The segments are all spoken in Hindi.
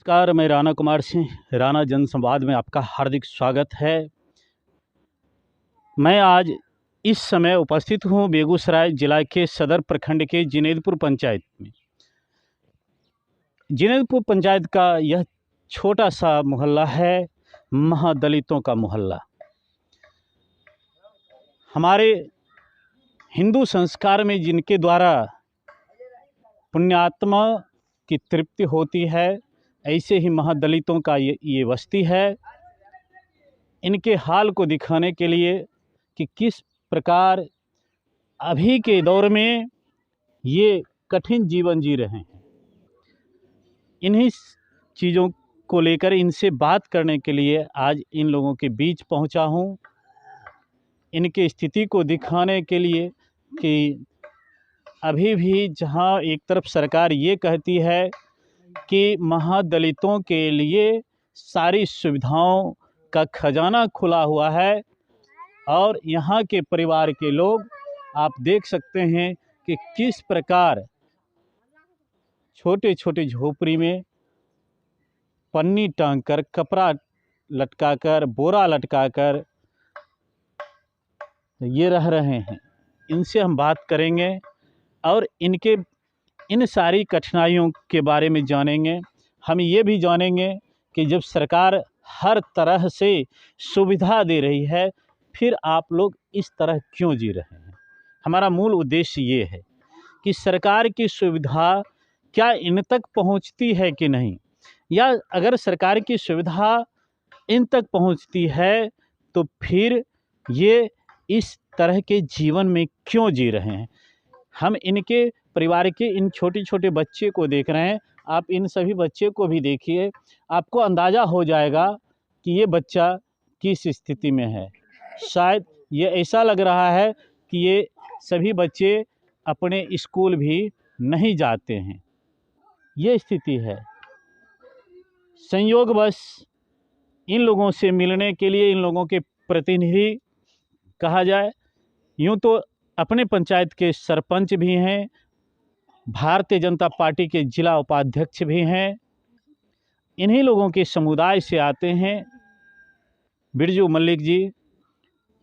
नमस्कार, मैं राणा कुमार सिंह, राणा जनसंवाद में आपका हार्दिक स्वागत है। मैं आज इस समय उपस्थित हूँ बेगूसराय जिला के सदर प्रखंड के जिनेदपुर पंचायत में। जिनेदपुर पंचायत का यह छोटा सा मोहल्ला है महादलितों का मोहल्ला। हमारे हिंदू संस्कार में जिनके द्वारा पुण्यात्मा की तृप्ति होती है, ऐसे ही महादलितों का ये बस्ती है। इनके हाल को दिखाने के लिए कि किस प्रकार अभी के दौर में ये कठिन जीवन जी रहे हैं, इन्हीं चीज़ों को लेकर इनसे बात करने के लिए आज इन लोगों के बीच पहुंचा हूं। इनके स्थिति को दिखाने के लिए कि अभी भी जहां एक तरफ सरकार ये कहती है कि महादलितों के लिए सारी सुविधाओं का खजाना खुला हुआ है, और यहाँ के परिवार के लोग आप देख सकते हैं कि किस प्रकार छोटे छोटे झोपड़ी में पन्नी टांगकर, कपड़ा लटकाकर, बोरा लटकाकर ये रह रहे हैं। इनसे हम बात करेंगे और इनके इन सारी कठिनाइयों के बारे में जानेंगे। हम ये भी जानेंगे कि जब सरकार हर तरह से सुविधा दे रही है, फिर आप लोग इस तरह क्यों जी रहे हैं। हमारा मूल उद्देश्य ये है कि सरकार की सुविधा क्या इन तक पहुंचती है कि नहीं, या अगर सरकार की सुविधा इन तक पहुंचती है तो फिर ये इस तरह के जीवन में क्यों जी रहे हैं। हम इनके परिवार के इन छोटे छोटे बच्चे को देख रहे हैं। आप इन सभी बच्चे को भी देखिए, आपको अंदाज़ा हो जाएगा कि ये बच्चा किस स्थिति में है। शायद ये ऐसा लग रहा है कि ये सभी बच्चे अपने स्कूल भी नहीं जाते हैं। ये स्थिति है। संयोगवश इन लोगों से मिलने के लिए इन लोगों के प्रतिनिधि कहा जाए, यूँ तो अपने पंचायत के सरपंच भी हैं, भारतीय जनता पार्टी के जिला उपाध्यक्ष भी हैं, इन्हीं लोगों के समुदाय से आते हैं। बिरजू मल्लिक जी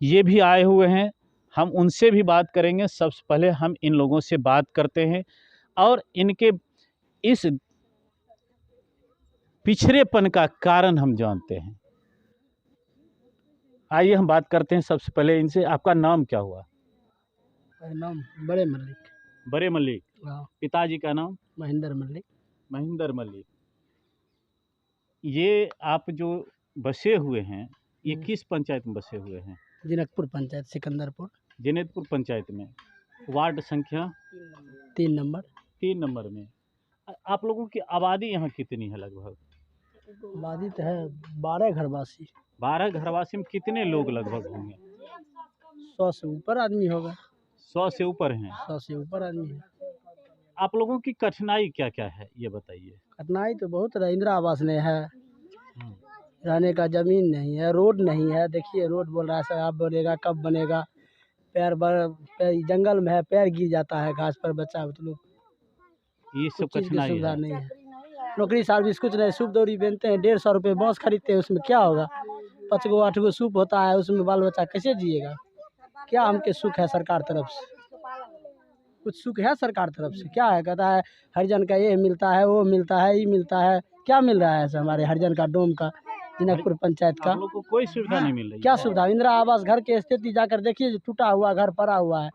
ये भी आए हुए हैं, हम उनसे भी बात करेंगे। सबसे पहले हम इन लोगों से बात करते हैं और इनके इस पिछड़ेपन का कारण हम जानते हैं। आइए हम बात करते हैं सबसे पहले इनसे। आपका नाम क्या हुआ? नाम बड़े मल्लिक। बड़े मल्लिक। हाँ। पिताजी का नाम? महेंद्र मल्लिक। महेंद्र मल्लिक। ये आप जो बसे हुए हैं, ये किस पंचायत में बसे हुए हैं? जिनकपुर पंचायत, सिकंदरपुर। जिनेदपुर पंचायत में, वार्ड संख्या 3 नंबर। 3 नंबर में। आप लोगों की आबादी यहाँ कितनी है लगभग? आबादी तो है 12 घरवासी। 12 घरवासी में कितने लोग लगभग होंगे? 100 से ऊपर आदमी होगा। 100 से ऊपर हैं। 100 से ऊपर आदमी है। आप लोगों की कठिनाई क्या क्या है ये बताइए। कठिनाई तो बहुत है। इंदिरा आवास नहीं है, रहने का ज़मीन नहीं है, रोड नहीं है। देखिए रोड बोल रहा है साहब बनेगा, कब बनेगा। पैर जंगल में है, पैर गिर जाता है घास पर, बच्चा तो लोग ये सब कठिनाई सुविधा है। नहीं है। नौकरी सर्विस कुछ नहीं। सूप दौरी पहनते हैं, 150 रुपये बांस खरीदते हैं, उसमें क्या होगा। 5 गो 8 गो सूप होता है, उसमें बाल बच्चा कैसे जिएगा। क्या हमके सुख है सरकार तरफ से? कुछ सुख है सरकार तरफ से? क्या है, कहता है हरिजन का ये मिलता है, वो मिलता है, ये मिलता है। क्या मिल रहा है हमारे हरिजन का, डोम का, जिनकपुर पंचायत का? आप लोग को कोई सुविधा नहीं मिल रही? क्या सुविधा? इंदिरा आवास घर की स्थिति जाकर देखिए, टूटा हुआ घर पड़ा हुआ है।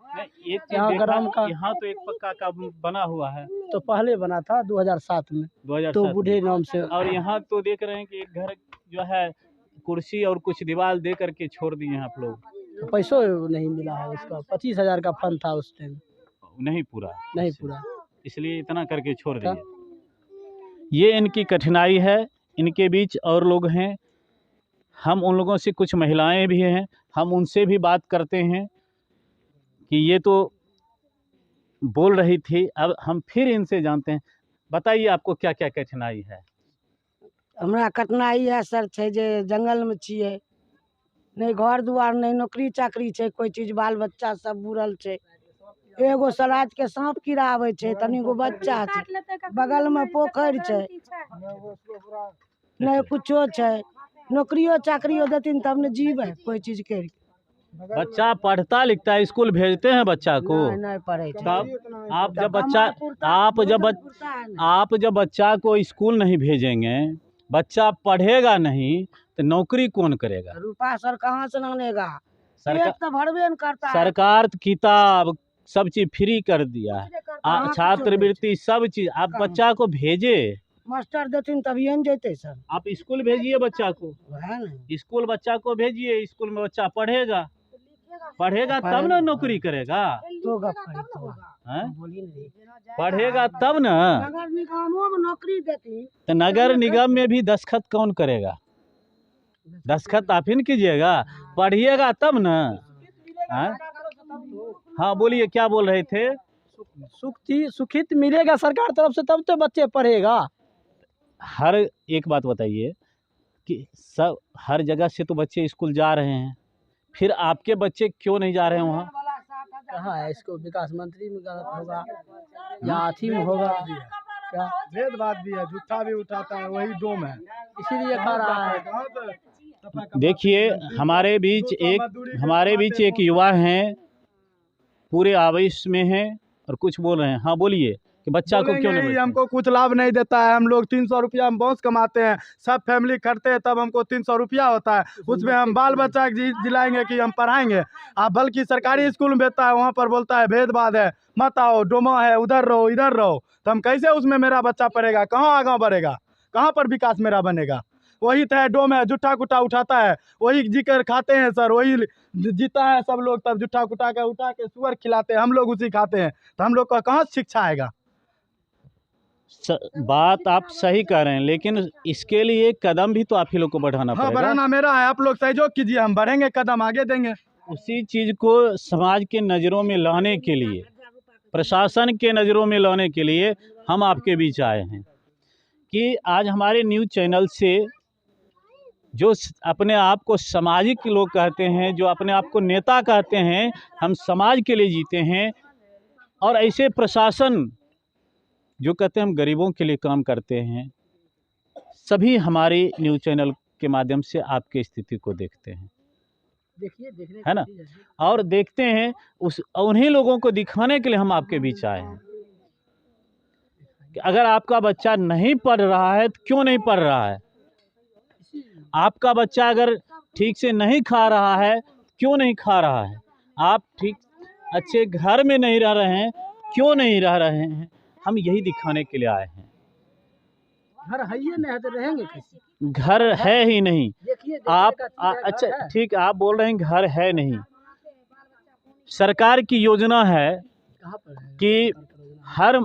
यहाँ ग्राम का, यहाँ तो एक पक्का का बना हुआ है। तो पहले बना था 2007 में, 2007 तो बूढ़े नाम से। और यहाँ तो देख रहे हैं कि एक घर जो है कुर्सी और कुछ दीवार दे करके छोड़ दिए हैं आप लोग। तो पैसों नहीं मिला है उसका। 25,000 का फंड था उस टाइम, नहीं पूरा। इसलिए इतना करके छोड़ दिए। ये इनकी कठिनाई है। इनके बीच और लोग हैं, हम उन लोगों से, कुछ महिलाएं भी हैं, हम उनसे भी बात करते हैं कि ये तो बोल रही थी। अब हम फिर इनसे जानते हैं। बताइए आपको क्या क्या कठिनाई है? हमरा कठिनाई है सर, छै जे जंगल में छिए, नहीं घर दुआर, नहीं नौकरी चाकरी छै, कोई चीज, बाल बच्चा सब बुरल छै। एगो सराज के सांप कीड़ा आवे छे, तनी गो बच्चा छे, बगल में पोखर छे, नहीं कुछो छे। नौकरियो चाकरियो देतीन तब न जीवे कोई चीज के। बच्चा पढ़ता लिखता है, स्कूल भेजते हैं बच्चा को? नहीं पढ़े छे। तब आप जब बच्चा को स्कूल नहीं भेजेंगे, बच्चा पढ़ेगा नहीं, तो नौकरी कौन करेगा? रुपया सर कहाँ से लानेगा? सरकार तो भरबे न करता है। सरकार किताब सब चीज फ्री कर दिया है, कहाँ छात्रवृत्ति सब चीज। आप बच्चा को भेजे, मास्टर देतीन तभी न जेते सर। आप स्कूल भेजिए बच्चा को, है ना? स्कूल बच्चा को भेजिए, स्कूल में बच्चा पढ़ेगा तब ना नौकरी करेगा। तो गप करी तो हैं? बोली नहीं। पढ़ेगा तब ना। नगर निगमों में नौकरी देती तो नगर निगम में भी दस्तखत कौन करेगा? दस्तखत आप ही न कीजिएगा, पढ़िएगा तब ना। हाँ बोलिए, क्या बोल रहे थे? सुखित मिलेगा सरकार तरफ से तब तो बच्चे पढ़ेगा। हर एक बात बताइए कि सब हर जगह से तो बच्चे स्कूल जा रहे हैं, फिर आपके बच्चे क्यों नहीं जा रहे हैं वहाँ? कहाँ है? इसको विकास मंत्री में गलत होगा या अथी में होगा? क्या भेदभाव भी है, झूठा भी उठाता है, वही डोम है, इसीलिए खा रहा है। देखिए, हमारे बीच एक युवा हैं, पूरे आवेश में हैं और कुछ बोल रहे हैं। हाँ बोलिए कि बच्चा को क्यों नहीं भेजते? हमको कुछ लाभ नहीं देता है। हम लोग 300 रुपया हम बॉस कमाते हैं, सब फैमिली करते हैं, तब हमको 300 रुपया होता है। उसमें हम बाल बच्चा जिलाएंगे कि हम पढ़ाएंगे? आप बल्कि सरकारी स्कूल में भेजता है, वहाँ पर बोलता है भेदभाव है, मत आओ, डोमा है, उधर रहो इधर रहो। तो हम कैसे उसमें मेरा बच्चा पढ़ेगा? कहाँ आगे बढ़ेगा? कहाँ पर विकास मेरा बनेगा? वही तो डोम है, जुट्ठा कुटा उठाता है, वही जीकर खाते हैं सर, वही जीता है सब लोग, तब जुट्ठा कुटा के उठा के सुअर खिलाते हैं, हम लोग उसी खाते हैं। तो हम लोग का कहाँ शिक्षा आएगा? बात आप सही कह रहे हैं, लेकिन इसके लिए कदम भी तो आप ही लोग को बढ़ाना हाँ, पड़ेगा। बढ़ाना मेरा है, आप लोग सहयोग कीजिए, हम बढ़ेंगे, कदम आगे देंगे। उसी चीज को समाज के नज़रों में लाने के लिए, प्रशासन के नज़रों में लाने के लिए हम आपके बीच आए हैं कि आज हमारे न्यूज़ चैनल से जो अपने आप को सामाजिक लोग कहते हैं, जो अपने आप को नेता कहते हैं, हम समाज के लिए जीते हैं, और ऐसे प्रशासन जो कहते हैं हम गरीबों के लिए काम करते हैं, सभी हमारे न्यूज़ चैनल के माध्यम से आपकी स्थिति को देखते हैं, देखिए है ना? और देखते हैं उन्हीं लोगों को दिखाने के लिए हम आपके बीच आए हैं कि अगर आपका बच्चा नहीं पढ़ रहा है तो क्यों नहीं पढ़ रहा है, आपका बच्चा अगर ठीक से नहीं खा रहा है क्यों नहीं खा रहा है, आप ठीक अच्छे घर में नहीं रह रहे हैं क्यों नहीं रह रहे हैं, हम यही दिखाने के लिए आए हैं। घर है ही नहीं तो रहेंगे कैसे? घर है ही नहीं। देखिए आप अच्छा ठीक, आप बोल रहे हैं घर है नहीं। सरकार की योजना है कहाँ पर है? कि हर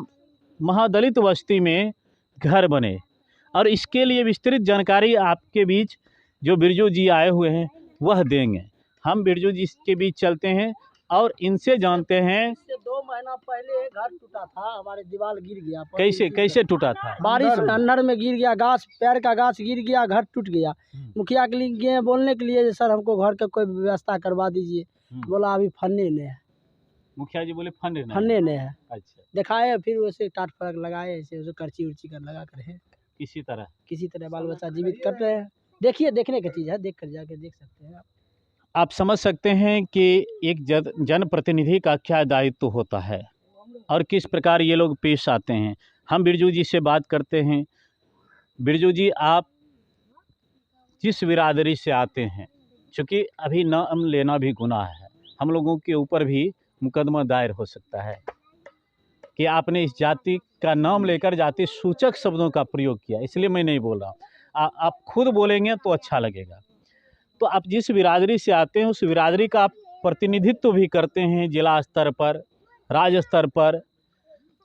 महादलित बस्ती में घर बने, और इसके लिए विस्तृत जानकारी आपके बीच जो बिरजू जी आए हुए हैं वह देंगे। हम बिरजू जी के बीच चलते हैं और इनसे जानते हैं। इससे 2 महीना पहले घर टूटा था, हमारे दीवार गिर गया। कैसे टूटा था? बारिश में अंधर में गिर गया, गाछ पेड़ का गाछ गिर गया, घर टूट गया। मुखिया के लिए गए बोलने के लिए, सर हमको घर का कोई व्यवस्था करवा दीजिए। बोला अभी फंडे नहीं है। मुखिया जी बोले फंडे नहीं है। अच्छा, दिखाए, फिर वैसे टाट फड़क लगाए, ऐसे उसे करची उर्ची कर लगा कर है, किसी तरह बाल बच्चा जीवित कर रहे हैं। देखिए, देखने की चीज़ है, देख कर जाके देख सकते हैं आप समझ सकते हैं कि एक जनप्रतिनिधि का क्या दायित्व होता है और किस प्रकार ये लोग पेश आते हैं। हम बिरजू जी से बात करते हैं। बिरजू जी, आप जिस बिरादरी से आते हैं, चूँकि अभी नाम लेना भी गुनाह है, हम लोगों के ऊपर भी मुकदमा दायर हो सकता है कि आपने इस जाति का नाम लेकर जाति सूचक शब्दों का प्रयोग किया, इसलिए मैं नहीं बोल रहा। आप खुद बोलेंगे तो अच्छा लगेगा। तो आप जिस बिरादरी से आते हैं उस बिरादरी का आप प्रतिनिधित्व भी करते हैं जिला स्तर पर, राज्य स्तर पर,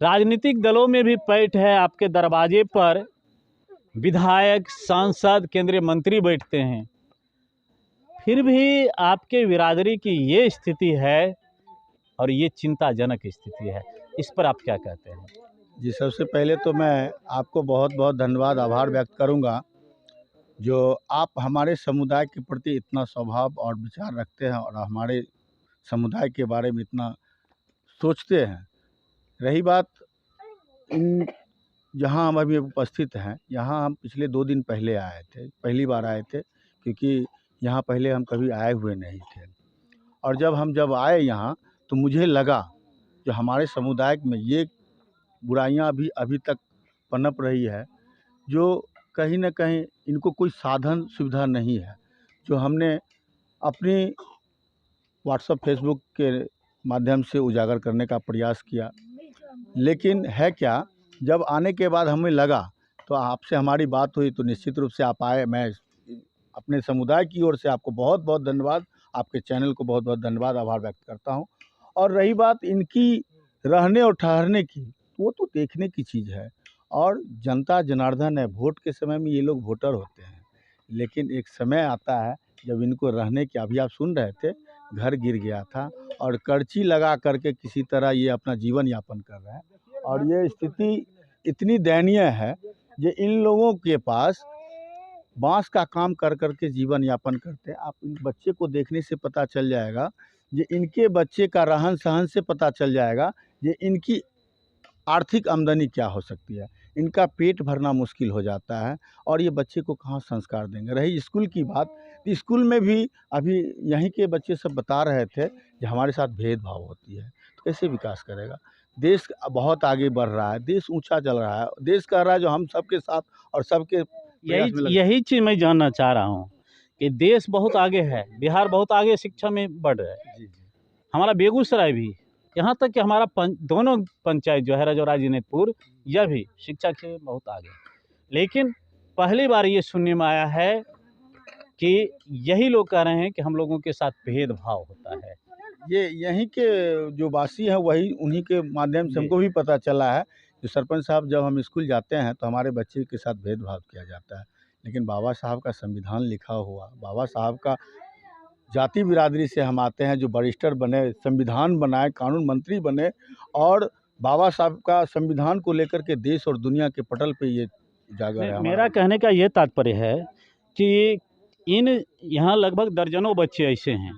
राजनीतिक दलों में भी पैठ है, आपके दरवाजे पर विधायक, सांसद, केंद्रीय मंत्री बैठते हैं, फिर भी आपके बिरादरी की ये स्थिति है और ये चिंताजनक स्थिति है। इस पर आप क्या कहते हैं? जी, सबसे पहले तो मैं आपको बहुत बहुत धन्यवाद, आभार व्यक्त करूंगा जो आप हमारे समुदाय के प्रति इतना स्वभाव और विचार रखते हैं और हमारे समुदाय के बारे में इतना सोचते हैं। रही बात इन जहाँ हम अभी उपस्थित हैं, यहाँ हम पिछले 2 दिन पहले आए थे, पहली बार आए थे, क्योंकि यहाँ पहले हम कभी आए हुए नहीं थे। और जब आए यहाँ, तो मुझे लगा जो हमारे समुदाय में ये बुराइयां अभी तक पनप रही है, जो कहीं न कहीं इनको कोई साधन सुविधा नहीं है, जो हमने अपनी व्हाट्सएप फेसबुक के माध्यम से उजागर करने का प्रयास किया। लेकिन है क्या, जब आने के बाद हमें लगा, तो आपसे हमारी बात हुई, तो निश्चित रूप से आप आए। मैं अपने समुदाय की ओर से आपको बहुत बहुत धन्यवाद, आपके चैनल को बहुत बहुत धन्यवाद, आभार व्यक्त करता हूं। और रही बात इनकी रहने और ठहरने की, वो तो देखने की चीज़ है, और जनता जनार्दन है। वोट के समय में ये लोग वोटर होते हैं, लेकिन एक समय आता है जब इनको रहने की, अभी आप सुन रहे थे, घर गिर गया था और कर्ची लगा करके किसी तरह ये अपना जीवन यापन कर रहे हैं। और ये स्थिति इतनी दयनीय है कि इन लोगों के पास बांस का काम कर करके जीवन यापन करते हैं। आप इन बच्चे को देखने से पता चल जाएगा, ये इनके बच्चे का रहन सहन से पता चल जाएगा ये इनकी आर्थिक आमदनी क्या हो सकती है। इनका पेट भरना मुश्किल हो जाता है, और ये बच्चे को कहाँ संस्कार देंगे। रही स्कूल की बात, तो स्कूल में भी अभी यहीं के बच्चे सब बता रहे थे कि हमारे साथ भेदभाव होती है, तो कैसे विकास करेगा। देश बहुत आगे बढ़ रहा है, देश ऊंचा चल रहा है, देश कह रहा है जो हम सबके साथ और सबके प्रयास में लगे। यही चीज़ मैं जानना चाह रहा हूँ कि देश बहुत आगे है, बिहार बहुत आगे शिक्षा में बढ़ रहा है। जी। हमारा बेगूसराय भी, यहाँ तक कि हमारा दोनों पंचायत जो है रजौरा जीनेतपुर, यह भी शिक्षा के बहुत आगे। लेकिन पहली बार ये सुनने में आया है कि यही लोग कह रहे हैं कि हम लोगों के साथ भेदभाव होता है। ये यहीं के जो वासी हैं, वही उन्हीं के माध्यम से हमको भी पता चला है कि सरपंच साहब, जब हम स्कूल जाते हैं तो हमारे बच्चे के साथ भेदभाव किया जाता है। लेकिन बाबा साहब का संविधान लिखा हुआ, बाबा साहब का जाति बिरादरी से हम आते हैं, जो बैरिस्टर बने, संविधान बनाए, कानून मंत्री बने, और बाबा साहब का संविधान को लेकर के देश और दुनिया के पटल पे ये उजागर है। मेरा कहने का ये तात्पर्य है कि यहाँ लगभग दर्जनों बच्चे ऐसे हैं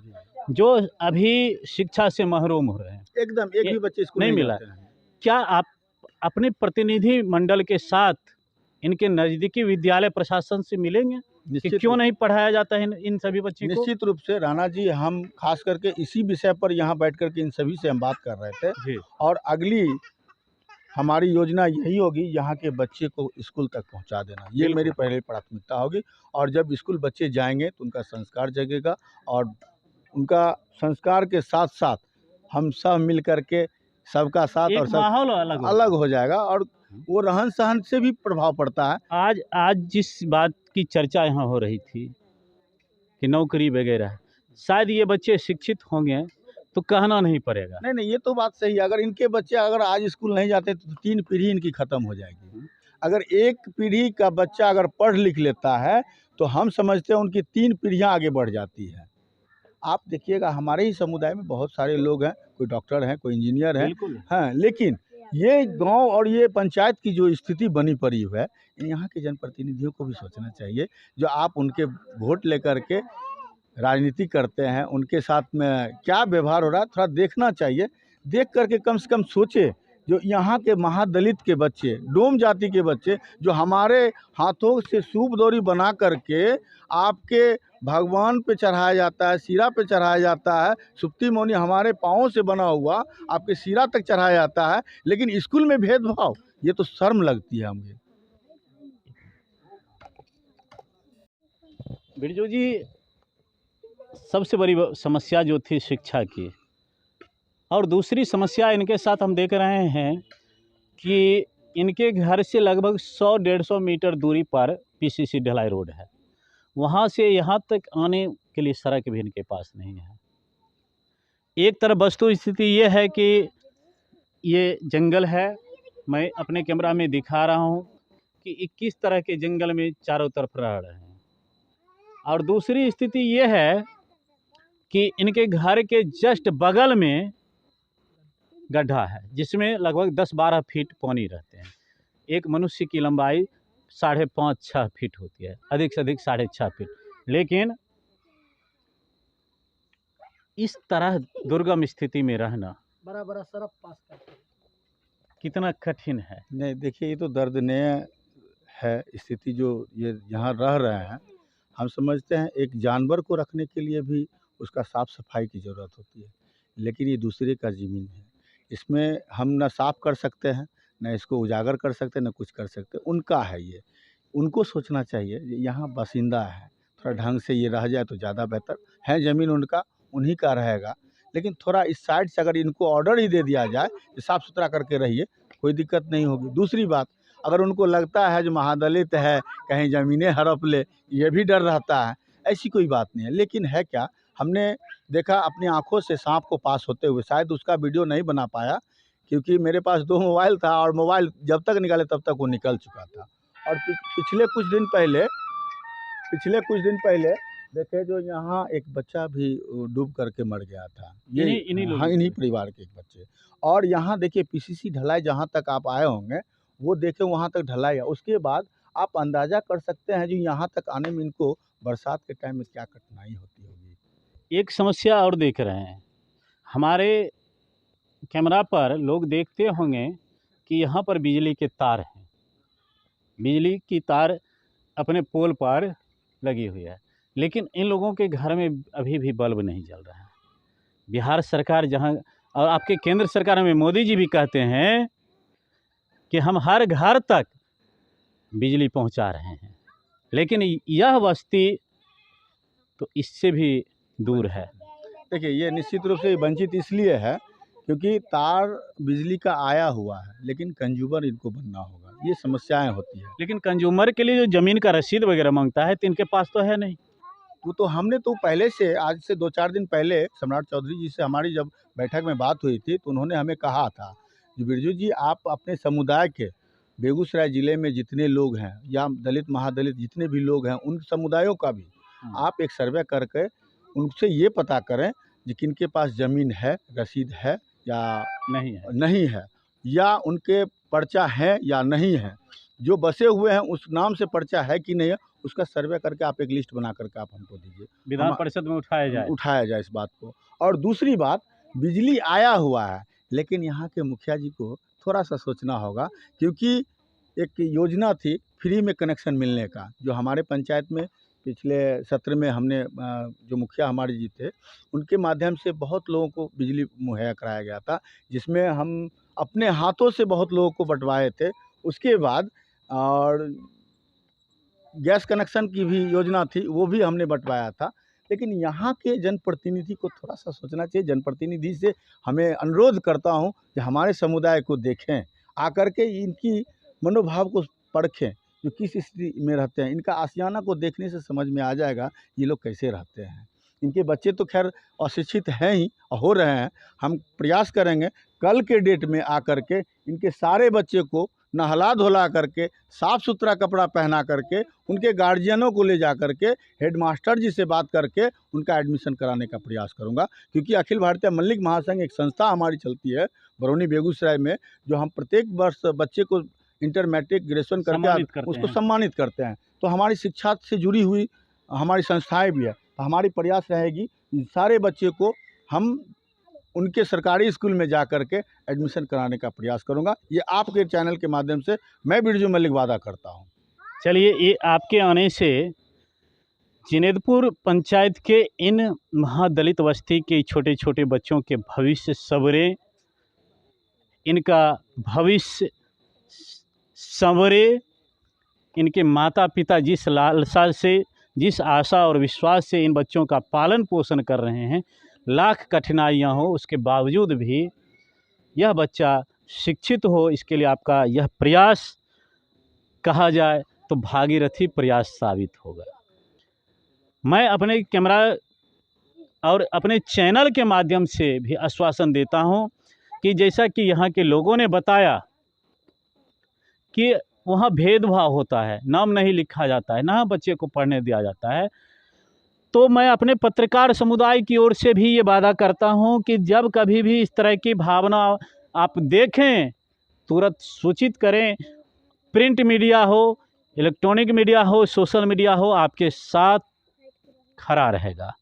जो अभी शिक्षा से महरूम हो रहे हैं, एकदम एक भी बच्चे स्कूल नहीं मिला। जाते हैं। क्या आप अपने प्रतिनिधि मंडल के साथ इनके नज़दीकी विद्यालय प्रशासन से मिलेंगे कि निश्चित क्यों नहीं पढ़ाया जाता है इन सभी बच्चों को? निश्चित रूप से राणा जी, हम खास करके इसी विषय पर यहाँ बैठ करके इन सभी से हम बात कर रहे थे, जी। और अगली हमारी योजना यही होगी, यहाँ के बच्चे को स्कूल तक पहुँचा देना, ये मेरी पहली प्राथमिकता होगी। और जब स्कूल बच्चे जाएंगे तो उनका संस्कार जगेगा, और उनका संस्कार के साथ साथ हम सब मिल करके सबका साथ और एक सब माहौल अलग हो जाएगा, और वो रहन सहन से भी प्रभाव पड़ता है। आज जिस बात की चर्चा यहाँ हो रही थी कि नौकरी वगैरह, शायद ये बच्चे शिक्षित होंगे तो कहना नहीं पड़ेगा। नहीं, ये तो बात सही है। अगर इनके बच्चे अगर आज स्कूल नहीं जाते तो 3 पीढ़ी इनकी ख़त्म हो जाएगी। अगर एक पीढ़ी का बच्चा अगर पढ़ लिख लेता है, तो हम समझते हैं उनकी 3 पीढ़ियाँ आगे बढ़ जाती है। आप देखिएगा, हमारे ही समुदाय में बहुत सारे लोग हैं, कोई डॉक्टर हैं, कोई इंजीनियर हैं, हाँ, लेकिन ये गांव और ये पंचायत की जो स्थिति बनी पड़ी है, यहाँ के जनप्रतिनिधियों को भी सोचना चाहिए। जो आप उनके वोट लेकर के राजनीति करते हैं, उनके साथ में क्या व्यवहार हो रहा है, थोड़ा देखना चाहिए। देख करके कम से कम सोचे, जो यहाँ के महादलित के बच्चे, डोम जाति के बच्चे, जो हमारे हाथों से सूप दौरी बना करके आपके भगवान पे चढ़ाया जाता है, सिरा पे चढ़ाया जाता है, सुप्ती मौनी हमारे पाँव से बना हुआ आपके सिरा तक चढ़ाया जाता है, लेकिन स्कूल में भेदभाव, ये तो शर्म लगती है हमें। बिरजू जी, सबसे बड़ी समस्या जो थी शिक्षा की, और दूसरी समस्या इनके साथ हम देख रहे हैं कि इनके घर से लगभग 100-150 मीटर दूरी पर पीसीसी ढलाई रोड है। वहाँ से यहाँ तक आने के लिए सड़क भी इनके पास नहीं है। एक तरफ वस्तु स्थिति ये है कि ये जंगल है, मैं अपने कैमरा में दिखा रहा हूँ कि 21 तरह के जंगल में चारों तरफ रह रहे हैं। और दूसरी स्थिति ये है कि इनके घर के जस्ट बगल में गड्ढा है, जिसमें लगभग 10-12 फीट पानी रहते हैं। एक मनुष्य की लंबाई 5.5-6 फीट होती है, अधिक से अधिक 6.5 फीट। लेकिन इस तरह दुर्गम स्थिति में रहना बड़ा बड़ा सड़क पास करते हैं। कितना कठिन है। नहीं देखिए, ये तो दर्दनीय है स्थिति जो ये यहाँ रह रहे हैं। हम समझते हैं एक जानवर को रखने के लिए भी उसका साफ सफाई की ज़रूरत होती है, लेकिन ये दूसरे का ज़मीन है। इसमें हम ना साफ कर सकते हैं, ना इसको उजागर कर सकते हैं, ना कुछ कर सकते हैं। उनका है ये, उनको सोचना चाहिए। यहाँ बासिंदा है, थोड़ा ढंग से ये रह जाए तो ज़्यादा बेहतर है। ज़मीन उनका, उन्हीं का रहेगा, लेकिन थोड़ा इस साइड से अगर इनको ऑर्डर ही दे दिया जाए कि साफ़ सुथरा करके रहिए, कोई दिक्कत नहीं होगी। दूसरी बात, अगर उनको लगता है जो महादलित है कहीं ज़मीनें हड़प ले, ये भी डर रहता है, ऐसी कोई बात नहीं है। लेकिन है क्या, हमने देखा अपनी आँखों से सांप को पास होते हुए। शायद उसका वीडियो नहीं बना पाया क्योंकि मेरे पास 2 मोबाइल था और मोबाइल जब तक निकाले तब तक वो निकल चुका था। और पिछले कुछ दिन पहले देखे जो यहाँ एक बच्चा भी डूब करके मर गया था। ये इन्हीं लोगों हाँ, की इन्हीं परिवार के एक बच्चे। और यहाँ देखिए पीसीसी ढलाई जहाँ तक आप आए होंगे, वो देखे वहाँ तक ढलाई है। उसके बाद आप अंदाज़ा कर सकते हैं जो यहाँ तक आने में इनको बरसात के टाइम में क्या कठिनाई होती होगी। एक समस्या और देख रहे हैं, हमारे कैमरा पर लोग देखते होंगे कि यहाँ पर बिजली के तार हैं। बिजली की तार अपने पोल पर लगी हुई है, लेकिन इन लोगों के घर में अभी भी बल्ब नहीं जल रहा है। बिहार सरकार जहाँ और आपके केंद्र सरकार में मोदी जी भी कहते हैं कि हम हर घर तक बिजली पहुंचा रहे हैं, लेकिन यह बस्ती तो इससे भी दूर है। देखिए ये निश्चित रूप से वंचित इसलिए है क्योंकि तार बिजली का आया हुआ है, लेकिन कंज्यूमर इनको बनना होगा। ये समस्याएं होती है। लेकिन कंज्यूमर के लिए जो ज़मीन का रसीद वगैरह मांगता है तो इनके पास तो है नहीं। वो तो हमने तो पहले से, आज से 2-4 दिन पहले सम्राट चौधरी जी से हमारी जब बैठक में बात हुई थी तो उन्होंने हमें कहा था कि बिरजू जी आप अपने समुदाय के बेगूसराय ज़िले में जितने लोग हैं या दलित महादलित जितने भी लोग हैं उन समुदायों का भी आप एक सर्वे करके उनसे ये पता करें कि किनके पास ज़मीन है, रसीद है या नहीं है, या उनके पर्चा है या नहीं है। जो बसे हुए हैं उस नाम से पर्चा है कि नहीं है, उसका सर्वे करके आप एक लिस्ट बना करके आप हमको दीजिए, विधान परिषद में उठाया जाए इस बात को। और दूसरी बात, बिजली आया हुआ है, लेकिन यहाँ के मुखिया जी को थोड़ा सा सोचना होगा क्योंकि एक योजना थी फ्री में कनेक्शन मिलने का, जो हमारे पंचायत में पिछले सत्र में हमने जो मुखिया हमारे जी थे उनके माध्यम से बहुत लोगों को बिजली मुहैया कराया गया था, जिसमें हम अपने हाथों से बहुत लोगों को बंटवाए थे। उसके बाद और गैस कनेक्शन की भी योजना थी, वो भी हमने बंटवाया था। लेकिन यहाँ के जनप्रतिनिधि को थोड़ा सा सोचना चाहिए। जनप्रतिनिधि से हमें अनुरोध करता हूँ कि हमारे समुदाय को देखें, आकर के इनकी मनोभाव को परखें, जो किस स्थिति में रहते हैं। इनका आशियाना को देखने से समझ में आ जाएगा ये लोग कैसे रहते हैं। इनके बच्चे तो खैर अशिक्षित हैं ही, हो रहे हैं। हम प्रयास करेंगे कल के डेट में आकर के इनके सारे बच्चे को नहला धुला करके साफ़ सुथरा कपड़ा पहना करके उनके गार्जियनों को ले जा करके हेडमास्टर जी से बात करके उनका एडमिशन कराने का प्रयास करूंगा। क्योंकि अखिल भारतीय मल्लिक महासंघ एक संस्था हमारी चलती है बरौनी बेगूसराय में, जो हम प्रत्येक वर्ष बच्चे को इंटर मैट्रिक ग्रेजुएशन करके उसको सम्मानित करते हैं। तो हमारी शिक्षा से जुड़ी हुई हमारी संस्थाएँ भी है। तो हमारी प्रयास रहेगी सारे बच्चे को हम उनके सरकारी स्कूल में जा कर के एडमिशन कराने का प्रयास करूंगा। ये आपके चैनल के माध्यम से मैं बिरजू मलिक वादा करता हूं। चलिए, ये आपके आने से जिनेदपुर पंचायत के इन महादलित बस्ती के छोटे छोटे बच्चों के भविष्य संवरे, इनका भविष्य संवरे, इनके माता पिता जिस लालसा से, जिस आशा और विश्वास से इन बच्चों का पालन पोषण कर रहे हैं, लाख कठिनाइयाँ हो उसके बावजूद भी यह बच्चा शिक्षित हो, इसके लिए आपका यह प्रयास कहा जाए तो भागीरथी प्रयास साबित होगा। मैं अपने कैमरा और अपने चैनल के माध्यम से भी आश्वासन देता हूं कि जैसा कि यहाँ के लोगों ने बताया कि वहाँ भेदभाव होता है, नाम नहीं लिखा जाता है, ना बच्चे को पढ़ने दिया जाता है, तो मैं अपने पत्रकार समुदाय की ओर से भी ये वादा करता हूं कि जब कभी भी इस तरह की भावना आप देखें तुरंत सूचित करें। प्रिंट मीडिया हो, इलेक्ट्रॉनिक मीडिया हो, सोशल मीडिया हो, आपके साथ खड़ा रहेगा।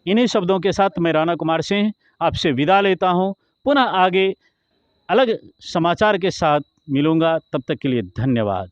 इन्हीं शब्दों के साथ मैं राणा कुमार सिंह आपसे विदा लेता हूं। पुनः आगे अलग समाचार के साथ मिलूँगा। तब तक के लिए धन्यवाद।